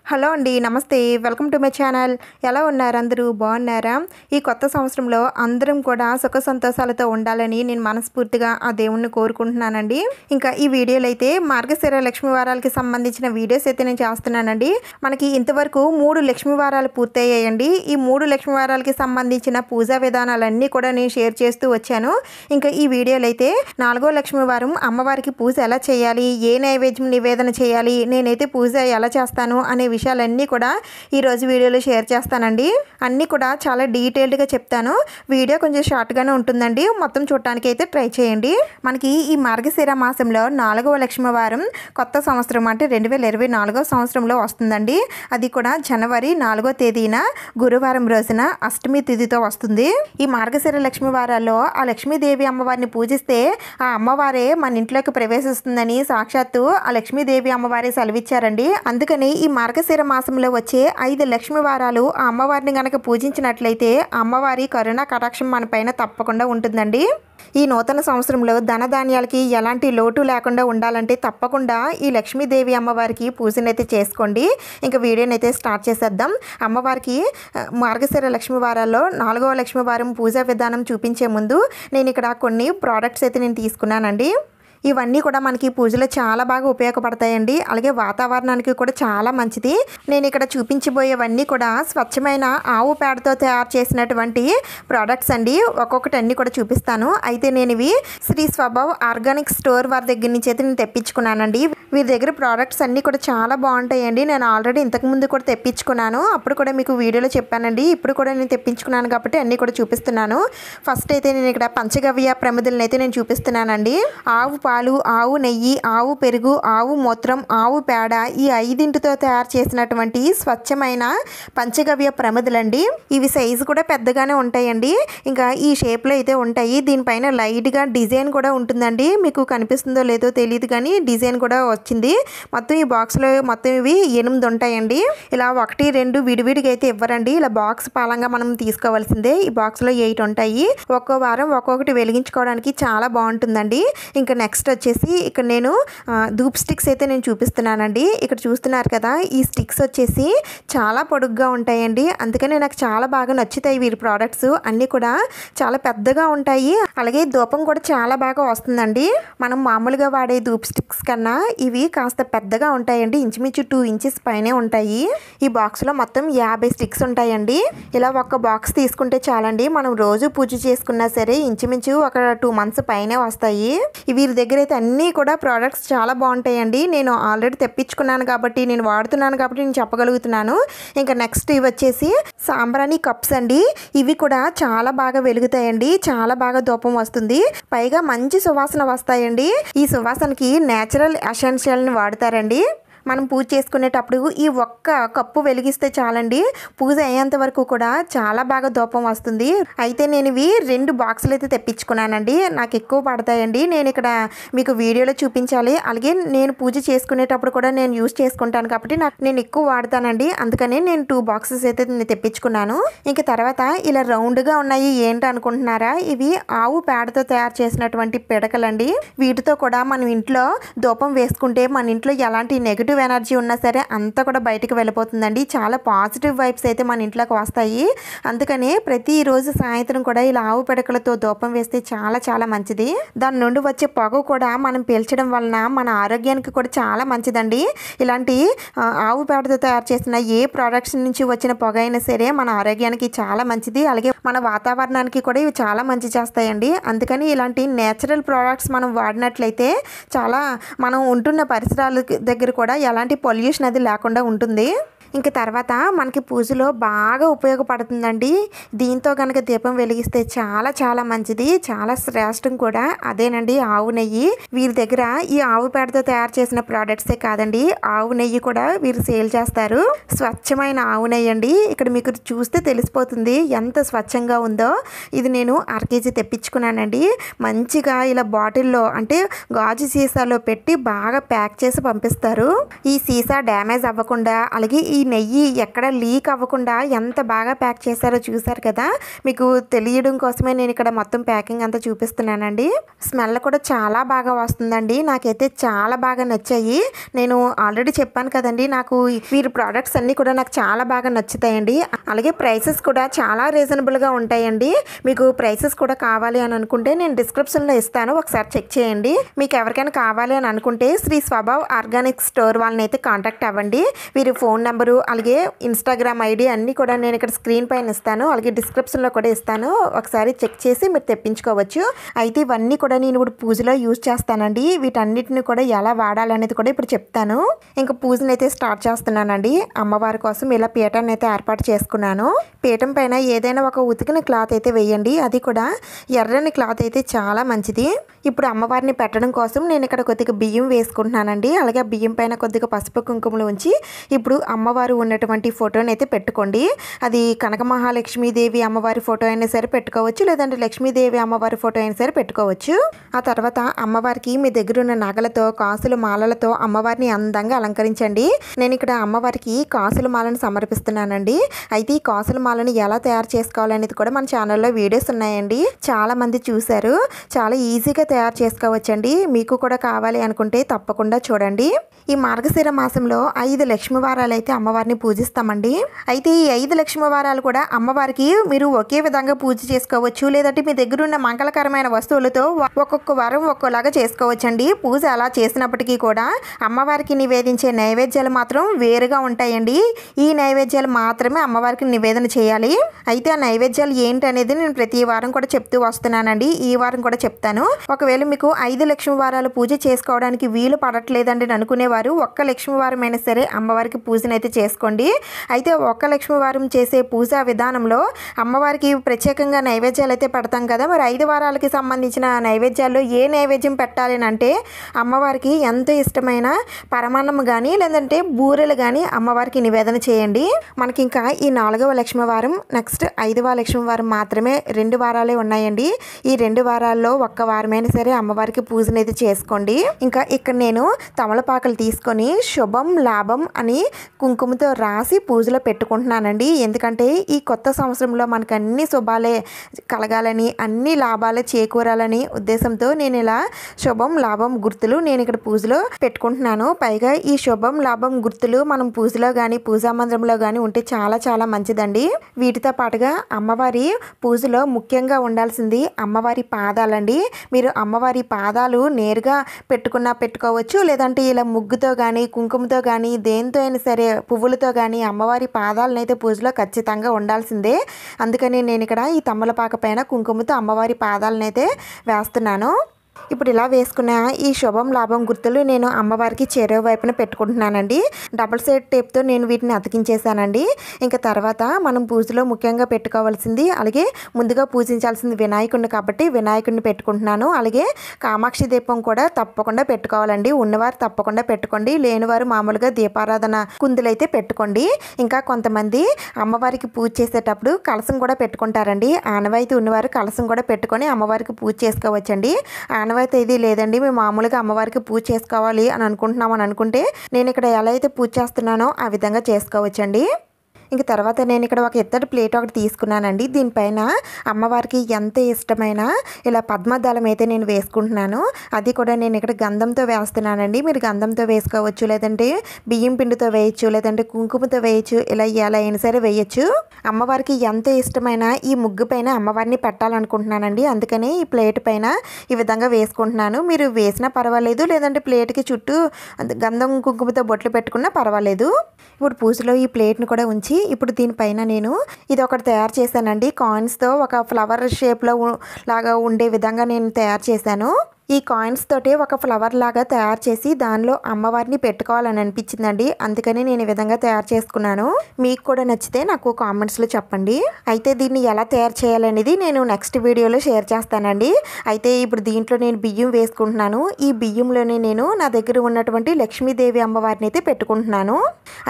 Hello అండి, నమస్తే. Welcome to my channel. ఎలా ఉన్నారు అందరూ? బాగున్నారా? ఈ కొత్త సంవత్సరంలో అందరం కూడా సుఖ సంతోషాలతో ఉండాలని నేను మనస్ఫూర్తిగా ఆ దేవుణ్ణి కోరుకుంటున్నానండి. ఇంకా ఈ వీడియోలో అయితే మార్గశిర లక్ష్మీ వారాలకి సంబంధించిన వీడియోస్ అయితే నేను చేస్తున్నానండి. మనకి ఇంతవరకు 3 లక్ష్మీ వారాలు పూర్తయ్యాయండి. ఈ 3 లక్ష్మీ వారాలకి సంబంధించిన పూజా విధానాలన్నీ కూడా నేను షేర్ చేస్తూ వచ్చాను. ఇంకా ఈ వీడియోలో అయితే 4వ లక్ష్మీ వారం అమ్మవారికి పూజ ఎలా చేయాలి, ఏ నైవేద్యం నివేదన చేయాలి, నేనైతే పూజ ఎలా చేస్తాను అనే విషయాలన్నీ కూడా ఈరోజు వీడియోలో షేర్ చేస్తానండి. అన్నీ కూడా చాలా డీటెయిల్డ్గా చెప్తాను. వీడియో కొంచెం షార్ట్గానే ఉంటుందండి. మొత్తం చూడటానికి అయితే ట్రై చేయండి. మనకి ఈ మార్గశిర మాసంలో 4వ లక్ష్మీ వారం కొత్త సంవత్సరం అంటే 2024వ సంవత్సరంలో వస్తుందండి. అది కూడా జనవరి 4వ తేదీన గురువారం రోజున అష్టమి తిథితో వస్తుంది. ఈ మార్గశిర లక్ష్మీ వారాల్లో ఆ లక్ష్మీదేవి అమ్మవారిని పూజిస్తే ఆ అమ్మవారే మన ఇంట్లోకి ప్రవేశిస్తుందని సాక్షాత్తు ఆ లక్ష్మీదేవి అమ్మవారే సెలవిచ్చారండి. అందుకని ఈ మార్గశిర మాసంలో వచ్చే 5 లక్ష్మీ వారాలు ఆ అమ్మవారిని గనక పూజించినట్లయితే అమ్మవారి కరుణా కటాక్షం మన పైన తప్పకుండా ఉంటుందండి. ఈ నూతన సంవత్సరంలో ధనధాన్యాలకి ఎలాంటి లోటు లేకుండా ఉండాలంటే తప్పకుండా ఈ లక్ష్మీదేవి అమ్మవారికి పూజనైతే చేసుకోండి. ఇంకా వీడియోనైతే స్టార్ట్ చేసేద్దాం. అమ్మవారికి మార్గశిర లక్ష్మీ వారాల్లో 4వ లక్ష్మీ వారం పూజా విధానం చూపించే ముందు నేను ఇక్కడ కొన్ని ప్రోడక్ట్స్ అయితే నేను తీసుకున్నానండి. ఇవన్నీ కూడా మనకి పూజలో చాలా బాగా ఉపయోగపడతాయండి. అలాగే వాతావరణానికి కూడా చాలా మంచిది. నేను ఇక్కడ చూపించబోయేవన్నీ కూడా స్వచ్ఛమైన ఆవు పేడతో తయారు చేసినటువంటి ప్రోడక్ట్స్ అండి. ఒక్కొక్కటి అన్నీ కూడా చూపిస్తాను. అయితే నేను ఇవి శ్రీ స్వభావ్ ఆర్గానిక్ స్టోర్ వారి దగ్గర నుంచి అయితే నేను తెప్పించుకున్నానండి. వీరి దగ్గర ప్రోడక్ట్స్ అన్నీ కూడా చాలా బాగుంటాయండి. నేను ఆల్రెడీ ఇంతకుముందు కూడా తెప్పించుకున్నాను. అప్పుడు కూడా మీకు వీడియోలో చెప్పానండి. ఇప్పుడు కూడా నేను తెప్పించుకున్నాను కాబట్టి అన్నీ కూడా చూపిస్తున్నాను. ఫస్ట్ అయితే నేను ఇక్కడ పంచగవ్య ప్రమిదలను అయితే నేను చూపిస్తున్నానండి. ఆవు పాలు, ఆవు నెయ్యి, ఆవు పెరుగు, ఆవు మూత్రం, ఆవు పేడ ఈ 5తో తయారు చేసినటువంటి స్వచ్ఛమైన పంచగవ్య ప్రమిదలండి. ఇవి సైజు కూడా పెద్దగానే ఉంటాయండి. ఇంకా ఈ షేప్లో అయితే ఉంటాయి. దీనిపైన లైట్గా డిజైన్ కూడా ఉంటుందండి. మీకు కనిపిస్తుందో లేదో తెలియదు కానీ డిజైన్ కూడా వచ్చింది. మొత్తం ఈ బాక్స్లో మొత్తం ఇవి 8 ఉంటాయండి. ఇలా 1, 2 విడివిడిగా అయితే ఇవ్వరండి. ఇలా బాక్స్ పాలంగా మనం తీసుకోవాల్సిందే. ఈ బాక్స్లో 8 ఉంటాయి. ఒక్కో వారం ఒక్కొక్కటి వెలిగించుకోవడానికి చాలా బాగుంటుందండి. ఇంకా నెక్స్ట్ వచ్చేసి ఇక్కడ నేను ధూప్ స్టిక్స్ అయితే నేను చూపిస్తున్నానండి. ఇక్కడ చూస్తున్నారు కదా, ఈ స్టిక్స్ వచ్చేసి చాలా పొడుగ్గా ఉంటాయండి. అందుకనే నాకు చాలా బాగా నచ్చుతాయి వీరి ప్రోడక్ట్స్. అన్నీ కూడా చాలా పెద్దగా ఉంటాయి. అలాగే ధూపం కూడా చాలా బాగా వస్తుందండి. మనం మామూలుగా వాడే ధూప్ స్టిక్స్ కన్నా ఇవి కాస్త పెద్దగా ఉంటాయండి. ఇంచుమించు 2 ఇంచెస్ పైనే ఉంటాయి. ఈ బాక్స్లో మొత్తం 50 స్టిక్స్ ఉంటాయండి. ఇలా ఒక్క బాక్స్ తీసుకుంటే చాలండి. మనం రోజు పూజ చేసుకున్నా సరే ఇంచుమించు ఒక 2 మంత్స్ పైనే వస్తాయి. వీరి దగ్గర అయితే అన్నీ కూడా ప్రోడక్ట్స్ చాలా బాగుంటాయండి. నేను ఆల్రెడీ తెప్పించుకున్నాను కాబట్టి, నేను వాడుతున్నాను కాబట్టి నేను చెప్పగలుగుతున్నాను. ఇంకా నెక్స్ట్ ఇవి వచ్చేసి సాంబ్రాణి కప్స్ అండి. ఇవి కూడా చాలా బాగా వెలుగుతాయండి. చాలా బాగా ధూపం వస్తుంది. పైగా మంచి సువాసన వస్తాయండి. ఈ సువాసనకి నేచురల్ ఎసెన్షియల్ని వాడతారండి. మనం పూజ చేసుకునేటప్పుడు ఈ ఒక్క కప్పు వెలిగిస్తే చాలండి. పూజ అయ్యేంత వరకు కూడా చాలా బాగా ధూపం వస్తుంది. అయితే నేను ఇవి 2 బాక్సులు అయితే తెప్పించుకున్నానండి. నాకు ఎక్కువ పడతాయండి. నేను ఇక్కడ మీకు వీడియోలో చూపించాలి. అలాగే నేను పూజ చేసుకునేటప్పుడు కూడా నేను యూజ్ చేసుకుంటాను కాబట్టి నేను ఎక్కువ వాడతానండి. అందుకని నేను 2 బాక్సెస్ అయితే నేను తెప్పించుకున్నాను. ఇంకా తర్వాత ఇలా రౌండ్గా ఉన్నాయి ఏంటి అనుకుంటున్నారా? ఇవి ఆవు పేడతో తయారు చేసినటువంటి పిడకలండి. వీటితో కూడా మనం ఇంట్లో ధూపం వేసుకుంటే మన ఇంట్లో ఎలాంటి నెగిటివ్ ఎనర్జీ ఉన్నా సరే అంతా కూడా బయటకు వెళ్ళిపోతుందండి. చాలా పాజిటివ్ వైబ్స్ అయితే మన ఇంట్లోకి వస్తాయి. అందుకని ప్రతిరోజు సాయంత్రం కూడా ఇలా ఆవు పిడకలతో ధూపం వేస్తే చాలా చాలా మంచిది. దాని నుండి వచ్చే పొగ కూడా మనం పీల్చడం వలన మన ఆరోగ్యానికి కూడా చాలా మంచిదండి. ఇలాంటి ఆవు పేడతో తయారు చేసిన ఏ ప్రోడక్ట్స్ నుంచి వచ్చిన పొగ అయినా సరే మన ఆరోగ్యానికి చాలా మంచిది. అలాగే మన వాతావరణానికి కూడా ఇవి చాలా మంచి చేస్తాయండి. అందుకని ఇలాంటి నేచురల్ ప్రోడక్ట్స్ మనం వాడినట్లయితే చాలా మనం ఉంటున్న పరిసరాల దగ్గర కూడా ఎలాంటి పొల్యూషన్ అది లేకుండా ఉంటుంది. ఇంక తర్వాత మనకి పూజలో బాగా ఉపయోగపడుతుందండి. దీంతో కనుక దీపం వెలిగిస్తే చాలా చాలా మంచిది, చాలా శ్రేష్టం కూడా. అదేనండి ఆవు నెయ్యి. వీరి దగ్గర ఈ ఆవు పేడతో తయారు చేసిన ప్రోడక్ట్సే కాదండి, ఆవు నెయ్యి కూడా వీరు సేల్ చేస్తారు. స్వచ్ఛమైన ఆవు నెయ్యి అండి. ఇక్కడ మీకు చూస్తే తెలిసిపోతుంది ఎంత స్వచ్ఛంగా ఉందో. ఇది నేను 1/2 కేజీ తెప్పించుకున్నానండి. మంచిగా ఇలా బాటిల్లో అంటే గాజు సీసాలో పెట్టి బాగా ప్యాక్ చేసి పంపిస్తారు. ఈ సీసా డ్యామేజ్ అవ్వకుండా అలాగే ఈ నెయ్యి ఎక్కడ లీక్ అవ్వకుండా ఎంత బాగా ప్యాక్ చేశారో చూసారు కదా. మీకు తెలియడం కోసమే నేను ఇక్కడ మొత్తం ప్యాకింగ్ అంతా చూపిస్తున్నానండి. స్మెల్ కూడా చాలా బాగా వస్తుందండి. నాకైతే చాలా బాగా నచ్చాయి. నేను ఆల్రెడీ చెప్పాను కదండి, నాకు వీరి ప్రోడక్ట్స్ అన్నీ కూడా నాకు చాలా బాగా నచ్చుతాయండి. అలాగే ప్రైసెస్ కూడా చాలా రీజనబుల్గా ఉంటాయండి. మీకు ప్రైసెస్ కూడా కావాలి అని అనుకుంటే నేను డిస్క్రిప్షన్లో ఇస్తాను, ఒకసారి చెక్ చేయండి. మీకు ఎవరికైనా కావాలి అని అనుకుంటే శ్రీ స్వభావ్ ఆర్గానిక్ స్టోర్ వాళ్ళని అయితే కాంటాక్ట్ అవ్వండి. వీరి ఫోన్ నెంబరు అలాగే ఇన్స్టాగ్రామ్ ఐడి అన్నీ కూడా నేను ఇక్కడ స్క్రీన్ పైన ఇస్తాను, అలాగే డిస్క్రిప్షన్లో కూడా ఇస్తాను. ఒకసారి చెక్ చేసి మీరు తెప్పించుకోవచ్చు. అయితే ఇవన్నీ కూడా నేను ఇప్పుడు పూజలో యూజ్ చేస్తానండి. వీటన్నిటిని కూడా ఎలా వాడాలనేది కూడా ఇప్పుడు చెప్తాను. ఇంకా పూజను అయితే స్టార్ట్ చేస్తున్నానండి. అమ్మవారి కోసం ఇలా పీఠాన్ని అయితే ఏర్పాటు చేసుకున్నాను. పీఠం పైన ఏదైనా ఒక ఉతికిన క్లాత్ అయితే వేయండి, అది కూడా ఎర్రని క్లాత్ అయితే చాలా మంచిది. ఇప్పుడు అమ్మవారిని పెట్టడం కోసం నేను ఇక్కడ కొద్దిగా బియ్యం వేసుకుంటున్నానండి. అలాగే బియ్యం పైన కొద్దిగా పసుపు కుంకుమలు ఉంచి ఇప్పుడు అమ్మవారు ఉన్నటువంటి ఫోటోని అయితే పెట్టుకోండి. అది కనక మహాలక్ష్మీదేవి అమ్మవారి ఫోటో అయినా సరే పెట్టుకోవచ్చు, లేదంటే లక్ష్మీదేవి అమ్మవారి ఫోటో అయినా సరే పెట్టుకోవచ్చు. ఆ తర్వాత అమ్మవారికి మీ దగ్గర ఉన్న నగలతో కాసుల మాలలతో అమ్మవారిని అందంగా అలంకరించండి. నేను ఇక్కడ అమ్మవారికి కాసుల మాలను సమర్పిస్తున్నానండి. అయితే ఈ కాసుల మాలను ఎలా తయారు చేసుకోవాలనేది కూడా మన ఛానల్లో వీడియోస్ ఉన్నాయండి, చాలా మంది చూశారు. చాలా ఈజీగా తయారు చేసుకోవచ్చండి. మీకు కూడా కావాలి అనుకుంటే తప్పకుండా చూడండి. ఈ మార్గశిర మాసంలో 5 లక్ష్మీ వారాలు అయితే అమ్మవారిని పూజిస్తామండి. అయితే ఈ 5 లక్ష్మీ వారాలు కూడా అమ్మవారికి మీరు ఒకే విధంగా పూజ చేసుకోవచ్చు, లేదంటే మీ దగ్గర ఉన్న మంగళకరమైన వస్తువులతో ఒక్కొక్క వారం ఒక్కోలాగా చేసుకోవచ్చండి. పూజ అలా చేసినప్పటికీ కూడా అమ్మవారికి నివేదించే నైవేద్యాలు మాత్రం వేరుగా ఉంటాయండి. ఈ నైవేద్యాలు మాత్రమే అమ్మవారికి నివేదన చేయాలి. అయితే ఆ నైవేద్యాలు ఏంటి అనేది నేను ప్రతి వారం కూడా చెప్తూ వస్తున్నానండి. ఈ వారం కూడా చెప్తాను. ఒకవేళ మీకు 5 లక్ష్మీ వారాలు పూజ చేసుకోవడానికి వీలు పడట్లేదండి అనుకునేవారు ఒక్క లక్ష్మీ వారం అయినా సరే అమ్మవారికి పూజనైతే చేసుకోండి. అయితే ఒక్క లక్ష్మీ వారం చేసే పూజా విధానంలో అమ్మవారికి ప్రత్యేకంగా నైవేద్యాలు అయితే పెడతాం కదా. మరి 5 వారాలకి సంబంధించిన నైవేద్యాల్లో ఏ నైవేద్యం పెట్టాలి అంటే అమ్మవారికి ఎంతో ఇష్టమైన పరమాన్నం కానీ లేదంటే బూరెలు కానీ అమ్మవారికి నివేదన చేయండి. మనకి ఇంకా ఈ 4వ లక్ష్మీ వారం నెక్స్ట్ 5వ లక్ష్మీ వారం మాత్రమే 2 వారాలే ఉన్నాయండి. ఈ 2 వారాల్లో ఒక్క వారమైనా సరే అమ్మవారికి పూజనైతే చేసుకోండి. ఇంకా ఇక్కడ నేను తమలపాకులు తీసుకొని శుభం లాభం అని కుంకుమతో రాసి పూజలో పెట్టుకుంటున్నానండి. ఎందుకంటే ఈ కొత్త సంవత్సరంలో మనకు అన్ని శుభాలే కలగాలని, అన్ని లాభాలే చేకూరాలని ఉద్దేశంతో నేను ఇలా శుభం లాభం గుర్తులు నేను ఇక్కడ పూజలో పెట్టుకుంటున్నాను. పైగా ఈ శుభం లాభం గుర్తులు మనం పూజలో కానీ పూజా మందిరంలో కానీ ఉంటే చాలా చాలా మంచిదండి. వీటితో పాటుగా అమ్మవారి పూజలో ముఖ్యంగా ఉండాల్సింది అమ్మవారి పాదాలండి. మీరు అమ్మవారి పాదాలు నేరుగా పెట్టుకోవచ్చు, లేదంటే ఇలా ముగ్గుతో కానీ కుంకుమతో కానీ దేంతో అయినా సరే పువ్వులతో కానీ అమ్మవారి పాదాలను అయితే పూజలో ఖచ్చితంగా ఉండాల్సిందే. అందుకని నేను ఇక్కడ ఈ తమలపాక పైన కుంకుమతో అమ్మవారి పాదాలను అయితే వేస్తున్నాను. ఇప్పుడు ఇలా వేసుకున్న ఈ శుభం లాభం గుర్తులు నేను అమ్మవారికి చెరో వైపున పెట్టుకుంటున్నానండి. డబుల్ సైడ్ టేప్తో నేను వీటిని అతికించేసానండి. ఇంకా తర్వాత మనం పూజలో ముఖ్యంగా పెట్టుకోవాల్సింది, అలాగే ముందుగా పూజించాల్సింది వినాయకుడిని కాబట్టి వినాయకుడిని పెట్టుకుంటున్నాను. అలాగే కామాక్షి దీపం కూడా తప్పకుండా పెట్టుకోవాలండి. ఉన్నవారు తప్పకుండా పెట్టుకోండి, లేనివారు మామూలుగా దీపారాధన కుందులైతే పెట్టుకోండి. ఇంకా కొంతమంది అమ్మవారికి పూజ చేసేటప్పుడు కలసం కూడా పెట్టుకుంటారండి. ఆనవాయితీ ఉన్నవారు కలసం కూడా పెట్టుకొని అమ్మవారికి పూజ చేసుకోవచ్చండి. ఆనవాయితీ ఇది లేదండి, మేము మామూలుగా అమ్మవారికి పూజ చేసుకోవాలి అని అనుకుంటున్నామని అనుకుంటే నేను ఇక్కడ ఎలా అయితే పూజ చేస్తున్నానో ఆ విధంగా చేసుకోవచ్చండి. ఇంక తర్వాత నేను ఇక్కడ ఒక ఇత్తడి ప్లేట్ ఒకటి తీసుకున్నానండి. దీనిపైన అమ్మవారికి ఎంత ఇష్టమైన ఇలా పద్మదళం అయితే నేను వేసుకుంటున్నాను. అది కూడా నేను ఇక్కడ గంధంతో వేస్తున్నానండి. మీరు గంధంతో వేసుకోవచ్చు, లేదంటే బియ్యం పిండితో వేయచ్చు, లేదంటే కుంకుమతో వేయచ్చు, ఇలా ఎలా అయినా సరే వేయచ్చు. అమ్మవారికి ఎంతో ఇష్టమైన ఈ ముగ్గు పైన అమ్మవారిని పెట్టాలనుకుంటున్నానండి. అందుకని ఈ ప్లేట్ పైన ఈ విధంగా వేసుకుంటున్నాను. మీరు వేసినా పర్వాలేదు, లేదంటే ప్లేట్కి చుట్టూ గంధం కుంకుమతో బొట్లు పెట్టుకున్నా పర్వాలేదు. ఇప్పుడు పూజలో ఈ ప్లేట్ని కూడా ఉంచి ఇప్పుడు దీనిపైన నేను ఇది ఒకటి తయారు చేశానండి. కాయిన్స్తో ఒక ఫ్లవర్ షేప్లో లాగా ఉండే విధంగా నేను తయారు చేశాను. ఈ కాయిన్స్ తోటి ఒక ఫ్లవర్ లాగా తయారు చేసి దానిలో అమ్మవారిని పెట్టుకోవాలని అనిపించిందండి. అందుకని నేను ఈ విధంగా తయారు చేసుకున్నాను. మీకు కూడా నచ్చితే నాకు కామెంట్స్లో చెప్పండి. అయితే దీన్ని ఎలా తయారు చేయాలనేది నేను నెక్స్ట్ వీడియోలో షేర్ చేస్తానండి. అయితే ఇప్పుడు దీంట్లో నేను బియ్యం వేసుకుంటున్నాను. ఈ బియ్యంలోనే నేను నా దగ్గర ఉన్నటువంటి లక్ష్మీదేవి అమ్మవారిని అయితే పెట్టుకుంటున్నాను.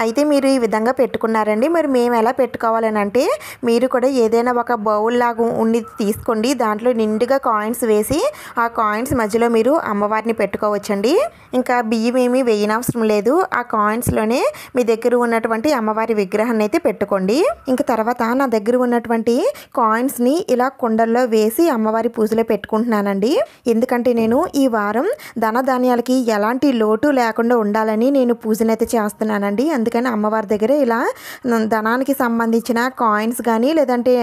అయితే మీరు ఈ విధంగా పెట్టుకున్నారండి. మరి మేము ఎలా పెట్టుకోవాలని అంటే మీరు కూడా ఏదైనా ఒక బౌల్ లాగా ఉండి తీసుకోండి. దాంట్లో నిండుగా కాయిన్స్ వేసి ఆ కాయిన్స్ మధ్యలో మీరు అమ్మవారిని పెట్టుకోవచ్చండి. ఇంకా బియ్యం ఏమీ వేయనవసరం లేదు. ఆ కాయిన్స్లోనే మీ దగ్గర ఉన్నటువంటి అమ్మవారి విగ్రహాన్ని అయితే పెట్టుకోండి. ఇంకా తర్వాత నా దగ్గర ఉన్నటువంటి కాయిన్స్ని ఇలా కుండల్లో వేసి అమ్మవారి పూజలో పెట్టుకుంటున్నానండి. ఎందుకంటే నేను ఈ వారం ధనధాన్యాలకి ఎలాంటి లోటు లేకుండా ఉండాలని నేను పూజనైతే చేస్తున్నానండి. అందుకని అమ్మవారి దగ్గర ఇలా ధనానికి సంబంధించిన కాయిన్స్ కానీ లేదంటే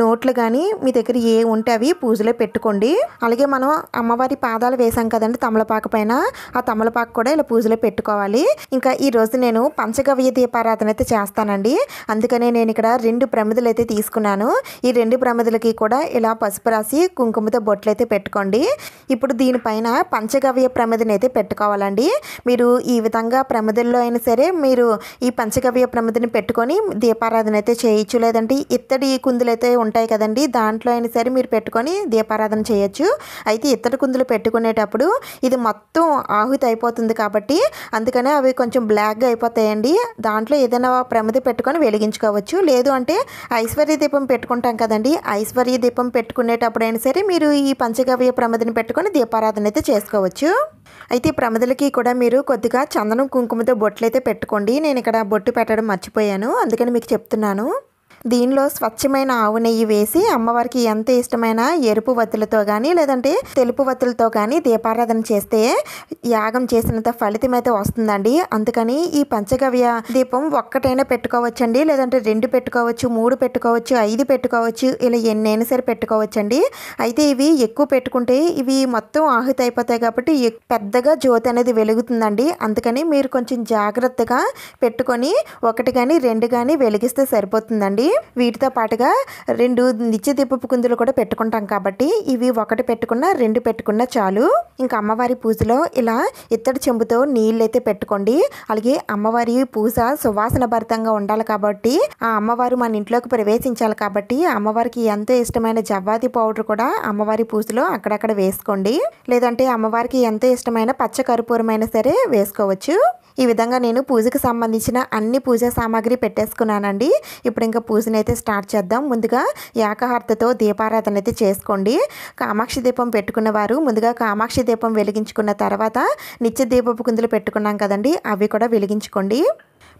నోట్లు కానీ మీ దగ్గర ఏ ఉంటే అవి పూజలో పెట్టుకోండి. అలాగే మనం అమ్మవారి పాదాలు వేసాం కదండి తమలపాకు పైన, ఆ తమలపాకు కూడా ఇలా పూజలో పెట్టుకోవాలి. ఇంకా ఈరోజు నేను పంచగవ్య దీపారాధన అయితే చేస్తానండి. అందుకనే నేను ఇక్కడ 2 ప్రమిదలు అయితే తీసుకున్నాను. ఈ 2 ప్రమిదలకి కూడా ఇలా పసుపు రాసి కుంకుమతో బొట్లు అయితే పెట్టుకోండి. ఇప్పుడు దీనిపైన పంచగవ్య ప్రమిదని అయితే పెట్టుకోవాలండి. మీరు ఈ విధంగా ప్రమిదల్లో అయినా సరే మీరు ఈ పంచగవ్య ప్రమిదని పెట్టుకొని దీపారాధన అయితే చేయొచ్చు. లేదంటే ఇత్తడి కుందులు అయితే ఉంటాయి కదండి, దాంట్లో అయినా సరే మీరు పెట్టుకొని దీపారాధన చేయొచ్చు. అయితే ఇత్తడి కుందులు పెట్టుకునేటప్పుడు ఇది మొత్తం ఆహుతి అయిపోతుంది కాబట్టి అందుకనే అవి కొంచెం బ్లాక్గా అయిపోతాయండి. దాంట్లో ఏదైనా ప్రమిద పెట్టుకొని వెలిగించుకోవచ్చు. లేదు అంటే ఐశ్వర్య దీపం పెట్టుకుంటాం కదండి, ఐశ్వర్య దీపం పెట్టుకునేటప్పుడైనా సరే మీరు ఈ పంచగవ్య ప్రమిదని పెట్టుకొని దీపారాధన అయితే చేసుకోవచ్చు. అయితే ఈ ప్రమిదలకి కూడా మీరు కొద్దిగా చందనం కుంకుమతో బొట్లు అయితే పెట్టుకోండి. నేను ఇక్కడ బొట్టు పెట్టడం మర్చిపోయాను, అందుకని మీకు చెప్తున్నాను. దీనిలో స్వచ్ఛమైన ఆవు నెయ్యి వేసి అమ్మవారికి ఎంత ఇష్టమైన ఎరుపు వత్తులతో కానీ లేదంటే తెలుపు వత్తులతో కానీ దీపారాధన చేస్తే యాగం చేసినంత ఫలితం అయితే వస్తుందండి. అందుకని ఈ పంచగవ్య దీపం ఒక్కటైనా పెట్టుకోవచ్చండి, లేదంటే 2 పెట్టుకోవచ్చు, 3 పెట్టుకోవచ్చు, 5 పెట్టుకోవచ్చు, ఇలా ఎన్నైనా సరే పెట్టుకోవచ్చండి. అయితే ఇవి ఎక్కువ పెట్టుకుంటే ఇవి మొత్తం ఆహుతి అయిపోతాయి కాబట్టి పెద్దగా జ్యోతి అనేది వెలుగుతుందండి. అందుకని మీరు కొంచెం జాగ్రత్తగా పెట్టుకొని 1 కానీ 2 కానీ వెలిగిస్తే సరిపోతుందండి. వీటితో పాటుగా 2 నిత్య దీపపు కుందులు కూడా పెట్టుకుంటాం కాబట్టి ఇవి 1 పెట్టుకున్నా 2 పెట్టుకున్నా చాలు. ఇంకా అమ్మవారి పూజలో ఇలా ఇత్తడి చెంబుతో నీళ్ళు అయితే పెట్టుకోండి. అలాగే అమ్మవారి పూజ సువాసన భరితంగా ఉండాలి కాబట్టి ఆ అమ్మవారు మన ఇంట్లోకి ప్రవేశించాలి కాబట్టి అమ్మవారికి ఎంతో ఇష్టమైన జవ్వాది పౌడర్ కూడా అమ్మవారి పూజలో అక్కడక్కడ వేసుకోండి. లేదంటే అమ్మవారికి ఎంతో ఇష్టమైన పచ్చ కర్పూరమైనా సరే వేసుకోవచ్చు. ఈ విధంగా నేను పూజకు సంబంధించిన అన్ని పూజా సామాగ్రి పెట్టేసుకున్నానండి. ఇప్పుడు ఇంకా పూజను అయితే స్టార్ట్ చేద్దాం. ముందుగా ఏకహారతతో దీపారాధన అయితే చేసుకోండి. కామాక్షి దీపం పెట్టుకున్న వారు ముందుగా కామాక్షి దీపం వెలిగించుకున్న తర్వాత నిత్య దీపపు కుందులు పెట్టుకున్నాం కదండి, అవి కూడా వెలిగించుకోండి.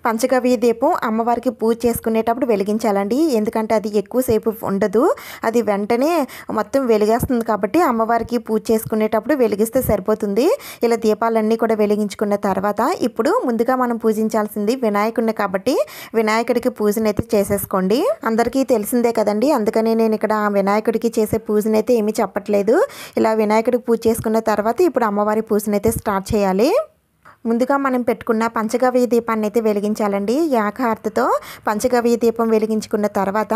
పంచగవ్య దీపం అమ్మవారికి పూజ చేసుకునేటప్పుడు వెలిగించాలండి. ఎందుకంటే అది ఎక్కువసేపు ఉండదు, అది వెంటనే మొత్తం వెలిగేస్తుంది కాబట్టి అమ్మవారికి పూజ చేసుకునేటప్పుడు వెలిగిస్తే సరిపోతుంది. ఇలా దీపాలన్నీ కూడా వెలిగించుకున్న తర్వాత ఇప్పుడు ముందుగా మనం పూజించాల్సింది వినాయకుడిని కాబట్టి వినాయకుడికి పూజనైతే చేసేసుకోండి. అందరికీ తెలిసిందే కదండి, అందుకని నేను ఇక్కడ వినాయకుడికి చేసే పూజనైతే ఏమీ చెప్పట్లేదు. ఇలా వినాయకుడికి పూజ చేసుకున్న తర్వాత ఇప్పుడు అమ్మవారి పూజనైతే స్టార్ట్ చేయాలి. ముందుగా మనం పెట్టుకున్న పంచగవ్య దీపాన్ని అయితే వెలిగించాలండి. ఏకహారతతో పంచగవ్య దీపం వెలిగించుకున్న తర్వాత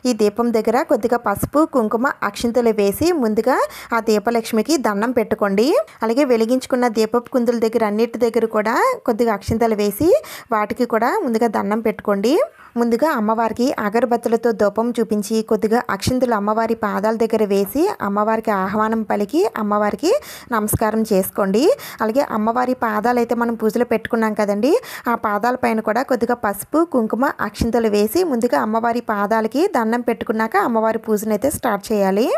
ఈ దీపం దగ్గర కొద్దిగా పసుపు కుంకుమ అక్షింతలు వేసి ముందుగా ఆ దీపలక్ష్మికి దండం పెట్టుకోండి. అలాగే వెలిగించుకున్న దీపపు కుందుల దగ్గర అన్నిటి దగ్గర కూడా కొద్దిగా అక్షింతలు వేసి వాటికి కూడా ముందుగా దండం పెట్టుకోండి. ముందుగా అమ్మవారికి అగరబత్తులతో ధూపం చూపించి కొద్దిగా అక్షింతలు అమ్మవారి పాదాల దగ్గర వేసి అమ్మవారికి ఆహ్వానం పలికి అమ్మవారికి నమస్కారం చేసుకోండి. అలాగే అమ్మవారి పాదాలు అయితే మనం పూజలో పెట్టుకున్నాం కదండి, ఆ పాదాల పైన కూడా కొద్దిగా పసుపు కుంకుమ అక్షింతలు వేసి ముందుగా అమ్మవారి పాదాలకి దండం పెట్టుకున్నాక అమ్మవారి పూజనైతే స్టార్ట్ చేయాలి.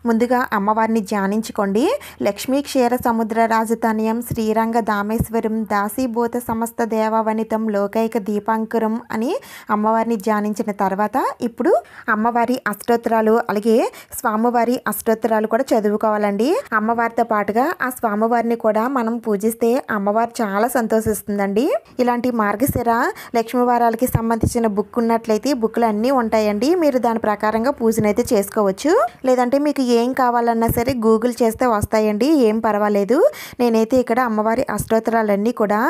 ముందుగా అమ్మవారిని ధ్యానించుకోండి. లక్ష్మీ క్షీర సముద్ర రాజధాన్యం శ్రీరంగ దామేశ్వరం దాసీభూత సమస్త దేవవనితం లోకైక దీపాంకురం అని అమ్మవారిని ధ్యానించిన తర్వాత ఇప్పుడు అమ్మవారి అష్టోత్తరాలు అలాగే స్వామివారి అష్టోత్తరాలు కూడా చదువుకోవాలండి. అమ్మవారితో పాటుగా ఆ స్వామివారిని కూడా మనం పూజిస్తే అమ్మవారు చాలా సంతోషిస్తుందండి. ఇలాంటి మార్గశిర లక్ష్మీవారాలకి సంబంధించిన బుక్ ఉన్నట్లయితే బుక్లు అన్నీ ఉంటాయండి, మీరు దాని ప్రకారంగా పూజనైతే చేసుకోవచ్చు. లేదంటే మీకు ఏం కావాలన్నా సరే గూగుల్ చేస్తే వస్తాయండి, ఏం పర్వాలేదు. నేనైతే ఇక్కడ అమ్మవారి అష్టోత్తరాలన్నీ కూడా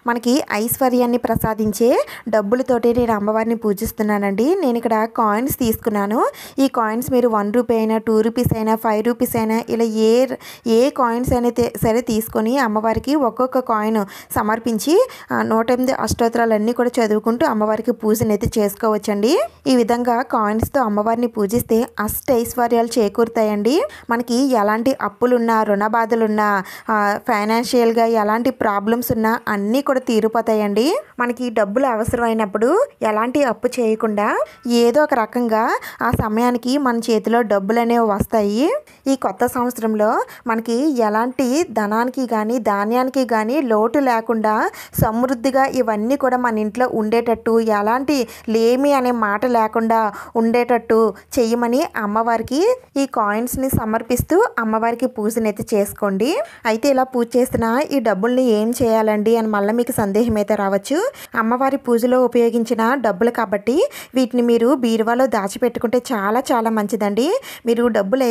మనకి ఐశ్వర్యాన్ని ప్రసాదించే డబ్బులతోటి నేను అమ్మవారిని పూజిస్తున్నానండి. నేను ఇక్కడ కాయిన్స్ తీసుకున్నాను. ఈ కాయిన్స్ మీరు 1 రూపీ అయినా 2 రూపీస్ అయినా 5 రూపీస్ అయినా ఇలా ఏ కాయిన్స్ అయినా సరే తీసుకొని అమ్మవారికి ఒక్కొక్క కాయిన్ సమర్పించి 108 అష్టోత్తరాలన్నీ కూడా చదువుకుంటూ అమ్మవారికి పూజనైతే చేసుకోవచ్చండి. ఈ విధంగా కాయిన్స్తో అమ్మవారిని పూజిస్తే అష్టైశ్వర్యాలు చేకూరుతాయండి. మనకి ఎలాంటి అప్పులున్నా రుణ బాధలున్నా ఫైనాన్షియల్గా ఎలాంటి ప్రాబ్లమ్స్ ఉన్నా అన్నీ కూడా తీరిపోతాయండి. మనకి డబ్బులు అవసరమైనప్పుడు ఎలాంటి అప్పు చేయకుండా ఏదో ఒక రకంగా ఆ సమయానికి మన చేతిలో డబ్బులు అనేవి వస్తాయి. ఈ కొత్త సంవత్సరంలో మనకి ఎలాంటి ధనానికి కానీ ధాన్యానికి కానీ లోటు లేకుండా సమృద్ధిగా ఇవన్నీ కూడా మన ఇంట్లో ఉండేటట్టు, ఎలాంటి లేమి అనే మాట లేకుండా ఉండేటట్టు చెయ్యమని అమ్మవారికి ఈ కాయిన్స్ని సమర్పిస్తూ అమ్మవారికి పూజనైతే చేసుకోండి. అయితే ఇలా పూజ చేసిన ఈ డబ్బుల్ని ఏం చేయాలండి అని మళ్ళీ మీకు సందేహం అయితే రావచ్చు. అమ్మవారి పూజలో ఉపయోగించిన డబ్బులు కాబట్టి వీటిని మీరు బీరువాలో దాచిపెట్టుకుంటే చాలా చాలా మంచిదండి. మీరు డబ్బులు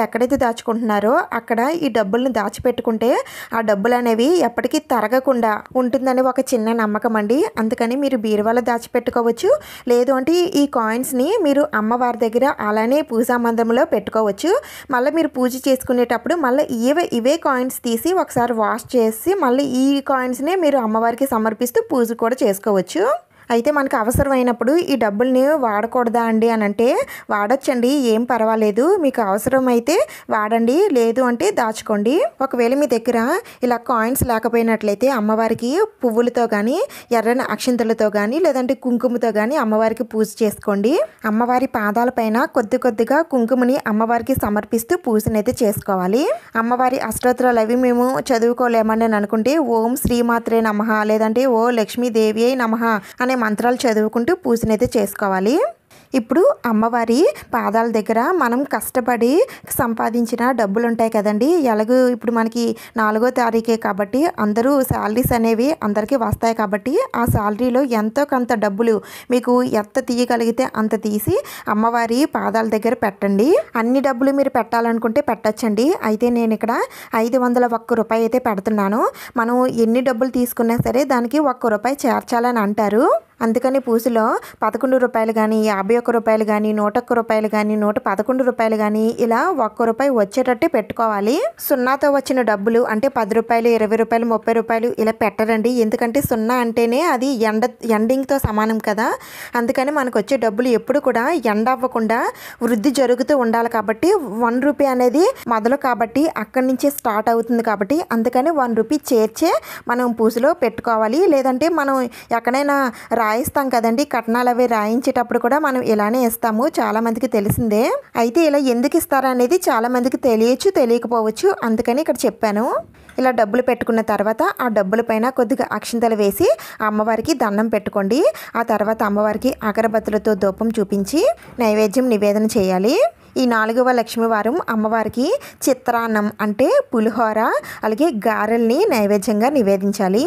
ఎక్కడైతే దాచుకుంటున్నారో అక్కడ ఈ డబ్బుల్ని దాచిపెట్టుకుంటే ఆ డబ్బులు అనేవి ఎప్పటికీ తరగకుండా ఉంటుందని ఒక చిన్న నమ్మకం అండి. అందుకని మీరు బీరువాలో దాచిపెట్టుకోవచ్చు. లేదు అంటే ఈ కాయిన్స్ని మీరు అమ్మవారి దగ్గర అలానే పూజా మందిరంలో పెట్టుకోవచ్చు. మళ్ళీ మీరు పూజ చేసుకునేటప్పుడు మళ్ళీ ఇవే కాయిన్స్ తీసి ఒకసారి వాష్ చేసి మళ్ళీ ఈ కాయిన్స్ని మీరు అమ్మవారికి సమర్పిస్తూ పూజ కూడా చేసుకోవచ్చు. అయితే మనకు అవసరమైనప్పుడు ఈ డబ్బుల్ని వాడకూడదా అండి అని అంటే వాడొచ్చండి, ఏం పర్వాలేదు. మీకు అవసరమైతే వాడండి, లేదు అంటే దాచుకోండి. ఒకవేళ మీ దగ్గర ఇలా కాయిన్స్ లేకపోయినట్లయితే అమ్మవారికి పువ్వులతో కానీ ఎర్రని అక్షింతలతో కానీ లేదంటే కుంకుమతో కానీ అమ్మవారికి పూజ చేసుకోండి. అమ్మవారి పాదాలపైన కొద్దిగా కుంకుమని అమ్మవారికి సమర్పిస్తూ పూజనైతే చేసుకోవాలి. అమ్మవారి అష్టోత్తరాలు అవి మేము చదువుకోలేమని అనుకుంటే ఓం శ్రీమాత్రే నమః లేదంటే ఓ లక్ష్మీదేవి నమః అనే మంత్రాలు చదువుకుంటూ పూజనైతే చేసుకోవాలి. ఇప్పుడు అమ్మవారి పాదాల దగ్గర మనం కష్టపడి సంపాదించిన డబ్బులు ఉంటాయి కదండి. ఎలాగో ఇప్పుడు మనకి 4వ తారీఖే కాబట్టి అందరూ శాలరీస్ అనేవి అందరికీ వస్తాయి కాబట్టి ఆ శాలరీలో ఎంతో కొంత డబ్బులు మీకు ఎంత తీయగలిగితే అంత తీసి అమ్మవారి పాదాల దగ్గర పెట్టండి. అన్ని డబ్బులు మీరు పెట్టాలనుకుంటే పెట్టచ్చండి. అయితే నేను ఇక్కడ 501 రూపాయి అయితే పెడుతున్నాను. మనం ఎన్ని డబ్బులు తీసుకున్నా సరే దానికి 1 రూపాయి చేర్చాలని అంటారు. అందుకని పూజలో 11 రూపాయలు కానీ 51 రూపాయలు కానీ 101 రూపాయలు కానీ 111 రూపాయలు కానీ ఇలా 1 రూపాయి వచ్చేటట్టు పెట్టుకోవాలి. సున్నాతో వచ్చిన డబ్బులు అంటే 10 రూపాయలు 20 రూపాయలు 30 రూపాయలు ఇలా పెట్టరండి. ఎందుకంటే సున్నా అంటేనే అది ఎండింగ్తో సమానం కదా. అందుకని మనకు వచ్చే డబ్బులు ఎప్పుడు కూడా ఎండ్ అవ్వకుండా వృద్ధి జరుగుతూ ఉండాలి. కాబట్టి 1 రూపీ అనేది మొదలు కాబట్టి అక్కడి నుంచే స్టార్ట్ అవుతుంది. కాబట్టి అందుకని 1 రూపీ చేర్చే మనం పూజలో పెట్టుకోవాలి. లేదంటే మనం ఎక్కడైనా రాయిస్తాం కదండి, కట్నాలు అవి రాయించేటప్పుడు కూడా మనం ఇలానే ఇస్తాము, చాలా మందికి తెలిసిందే. అయితే ఇలా ఎందుకు ఇస్తారనేది చాలా మందికి తెలియకపోవచ్చు. అందుకని ఇక్కడ చెప్పాను. ఇలా డబ్బులు పెట్టుకున్న తర్వాత ఆ డబ్బుల పైన కొద్దిగా అక్షింతలు వేసి అమ్మవారికి దండం పెట్టుకోండి. ఆ తర్వాత అమ్మవారికి అగరబత్తులతో ధూపం చూపించి నైవేద్యం నివేదన చేయాలి. ఈ 4వ లక్ష్మీవారం అమ్మవారికి చిత్రాన్నం అంటే పులిహోర అలాగే గారెల్ని నైవేద్యంగా నివేదించాలి.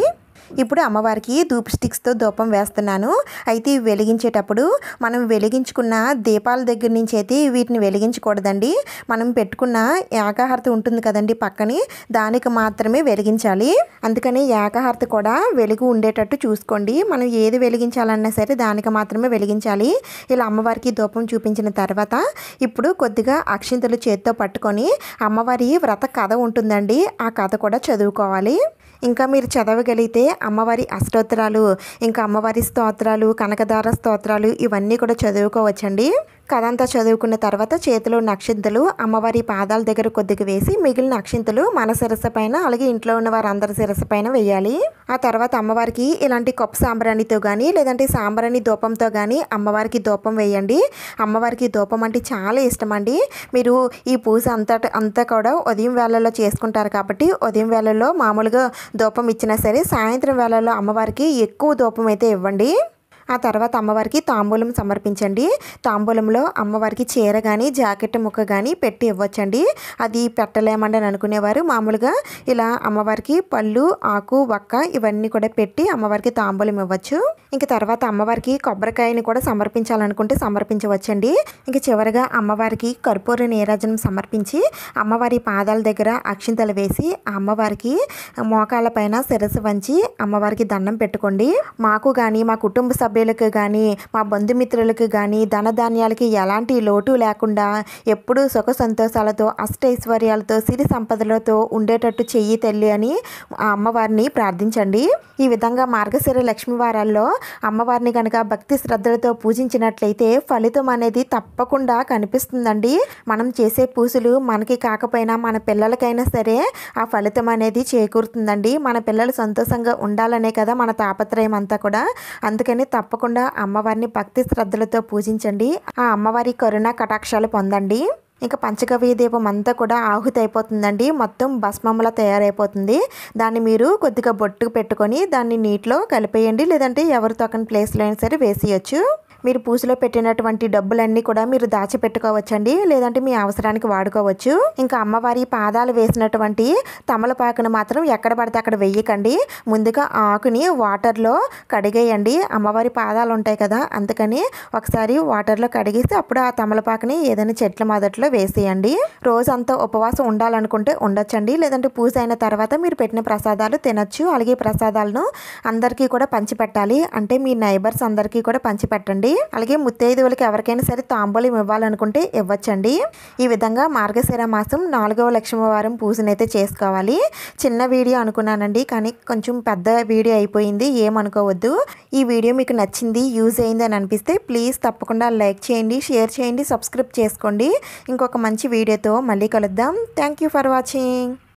ఇప్పుడు అమ్మవారికి ధూప్ స్టిక్స్తో ధూపం వేస్తున్నాను. అయితే ఇవి వెలిగించేటప్పుడు మనం వెలిగించుకున్న దీపాల దగ్గర నుంచి అయితే వీటిని వెలిగించకూడదండి. మనం పెట్టుకున్న ఏకాహారతి ఉంటుంది కదండి పక్కనే, దానికి మాత్రమే వెలిగించాలి. అందుకని ఏకాహారతి కూడా వెలుగు ఉండేటట్టు చూసుకోండి. మనం ఏది వెలిగించాలన్నా సరే దానికి మాత్రమే వెలిగించాలి. ఇలా అమ్మవారికి ధూపం చూపించిన తర్వాత ఇప్పుడు కొద్దిగా అక్షింతలు చేత్తో పట్టుకొని అమ్మవారి వ్రత కథ ఉంటుందండి, ఆ కథ కూడా చదువుకోవాలి. ఇంకా మీరు చదవగలిగితే అమ్మవారి అష్టోత్తరాలు ఇంకా అమ్మవారి స్తోత్రాలు కనకదార స్తోత్రాలు ఇవన్నీ కూడా చదువుకోవచ్చండి. కథ అంతా చదువుకున్న తర్వాత చేతిలో అక్షింతలు అమ్మవారి పాదాల దగ్గర కొద్దిగా వేసి మిగిలిన అక్షింతలు మన శిరస్సు పైన అలాగే ఇంట్లో ఉన్న వారందరి శిరస్సు పైన వేయాలి. ఆ తర్వాత అమ్మవారికి ఇలాంటి కొప్ప సాంబ్రాణితో కానీ లేదంటే సాంబ్రాణి ధూపంతో కానీ అమ్మవారికి ధూపం వేయండి. అమ్మవారికి ధూపం అంటే చాలా ఇష్టం అండి. మీరు ఈ పూజ అంతా కూడా ఉదయం వేళల్లో చేసుకుంటారు కాబట్టి ఉదయం వేళల్లో మామూలుగా ధూపం ఇచ్చినా సరే సాయంత్రం వేళల్లో అమ్మవారికి ఎక్కువ ధూపం అయితే ఇవ్వండి. ఆ తర్వాత అమ్మవారికి తాంబూలం సమర్పించండి. తాంబూలంలో అమ్మవారికి చీర కానీ జాకెట్ ముక్క కానీ పెట్టి ఇవ్వచ్చండి. అది పెట్టలేమండి అని అనుకునేవారు మామూలుగా ఇలా అమ్మవారికి పళ్ళు ఆకు వక్క ఇవన్నీ కూడా పెట్టి అమ్మవారికి తాంబూలం ఇవ్వచ్చు. ఇంక తర్వాత అమ్మవారికి కొబ్బరికాయని కూడా సమర్పించాలనుకుంటే సమర్పించవచ్చండి. ఇంక చివరిగా అమ్మవారికి కర్పూర నీరాజనం సమర్పించి అమ్మవారి పాదాల దగ్గర అక్షింతలు వేసి అమ్మవారికి మోకాళ్ళ పైన శిరస్సు వంచి అమ్మవారికి దండం పెట్టుకోండి. మాకు కానీ మా కుటుంబ తాబేలకు కానీ మా బంధుమిత్రులకు కానీ ధనధాన్యాలకి ఎలాంటి లోటు లేకుండా ఎప్పుడూ సుఖ సంతోషాలతో అష్టైశ్వర్యాలతో సిరి సంపదలతో ఉండేటట్టు చెయ్యి తల్లి అని ఆ అమ్మవారిని ప్రార్థించండి. ఈ విధంగా మార్గశిర లక్ష్మీ వారాల్లో అమ్మవారిని కనుక భక్తి శ్రద్ధలతో పూజించినట్లయితే ఫలితం అనేది తప్పకుండా కనిపిస్తుందండి. మనం చేసే పూజలు మనకి కాకపోయినా మన పిల్లలకైనా సరే ఆ ఫలితం అనేది చేకూరుతుందండి. మన పిల్లలు సంతోషంగా ఉండాలనే కదా మన తాపత్రయం అంతా కూడా. అందుకని తప్పకుండా అమ్మవారిని భక్తి శ్రద్ధలతో పూజించండి. ఆ అమ్మవారి కరుణ కటాక్షాలు పొందండి. ఇంకా పంచగవ్య దీపం అంతా కూడా ఆహుతి అయిపోతుందండి. మొత్తం భస్మంలా తయారైపోతుంది. దాన్ని మీరు కొద్దిగా బొట్టు పెట్టుకొని దాన్ని నీటిలో కలిపేయండి, లేదంటే ఎవరు తొక్కని ప్లేస్లో అయినా సరే వేసేయచ్చు. మీరు పూజలో పెట్టినటువంటి డబ్బులన్నీ కూడా మీరు దాచిపెట్టుకోవచ్చండి, లేదంటే మీ అవసరానికి వాడుకోవచ్చు. ఇంకా అమ్మవారి పాదాలు వేసినటువంటి తమలపాకును మాత్రం ఎక్కడ పడితే అక్కడ వేయకండి. ముందుగా ఆకుని వాటర్లో కడిగేయండి. అమ్మవారి పాదాలు ఉంటాయి కదా, అందుకని ఒకసారి వాటర్లో కడిగేసి అప్పుడు ఆ తమలపాకుని ఏదైనా చెట్ల మొదట్లో వేసేయండి. రోజంతా ఉపవాసం ఉండాలనుకుంటే ఉండొచ్చండి, లేదంటే పూజ అయిన తర్వాత మీరు పెట్టిన ప్రసాదాలు తినచ్చు. అలాగే ప్రసాదాలను అందరికీ కూడా పంచిపెట్టాలి, అంటే మీ నైబర్స్ అందరికీ కూడా పంచిపెట్టండి. అలాగే ముత్తైదువులకి ఎవరికైనా సరే తాంబూలం ఇవ్వాలనుకుంటే ఇవ్వచ్చండి. ఈ విధంగా మార్గశిర మాసం 4వ లక్ష్మీ వారం పూజనైతే చేసుకోవాలి. చిన్న వీడియో అనుకున్నానండి, కానీ కొంచెం పెద్ద వీడియో అయిపోయింది, ఏమనుకోవద్దు. ఈ వీడియో మీకు నచ్చింది, యూజ్ అయింది అని అనిపిస్తే ప్లీజ్ తప్పకుండా లైక్ చేయండి, షేర్ చేయండి, సబ్స్క్రైబ్ చేసుకోండి. ఇంకొక మంచి వీడియోతో మళ్ళీ కలుద్దాం. Thank you for watching.